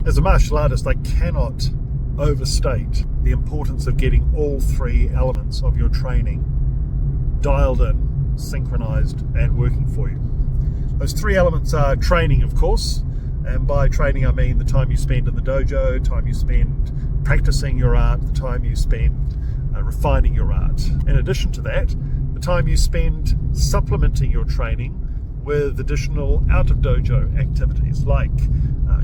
As a martial artist, I cannot overstate the importance of getting all three elements of your training dialed in, synchronized, and working for you. Those three elements are training, of course, and by training I mean the time you spend in the dojo, time you spend practicing your art, the time you spend refining your art. In addition to that, the time you spend supplementing your training with additional out-of-dojo activities like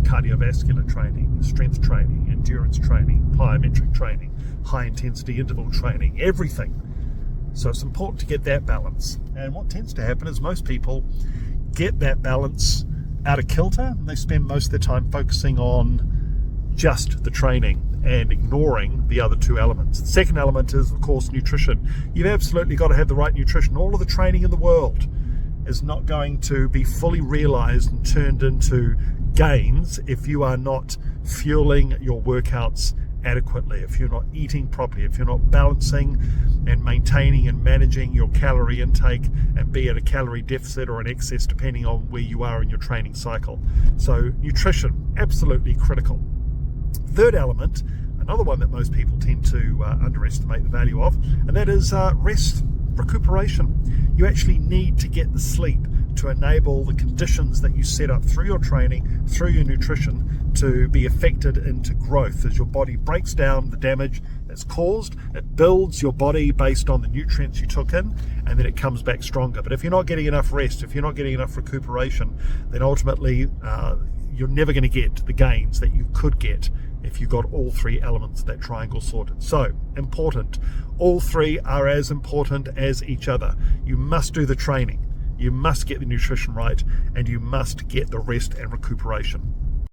cardiovascular training, strength training, endurance training, plyometric training, high-intensity interval training, everything. So it's important to get that balance. And what tends to happen is most people get that balance out of kilter. They spend most of their time focusing on just the training and ignoring the other two elements. The second element is, of course, nutrition. You've absolutely got to have the right nutrition. All of the training in the world is not going to be fully realized and turned into gains if you are not fueling your workouts adequately, if you're not eating properly, if you're not balancing and maintaining and managing your calorie intake and be at a calorie deficit or an excess depending on where you are in your training cycle. So nutrition, absolutely critical. Third element, another one that most people tend to underestimate the value of, and that is rest recuperation. You actually need to get the sleep to enable the conditions that you set up through your training, through your nutrition, to be affected into growth. As your body breaks down the damage that's caused, it builds your body based on the nutrients you took in, and then it comes back stronger. But if you're not getting enough rest, if you're not getting enough recuperation, then ultimately you're never going to get the gains that you could get if you got all three elements of that triangle sorted. So, important. All three are as important as each other. You must do the training, you must get the nutrition right, and you must get the rest and recuperation.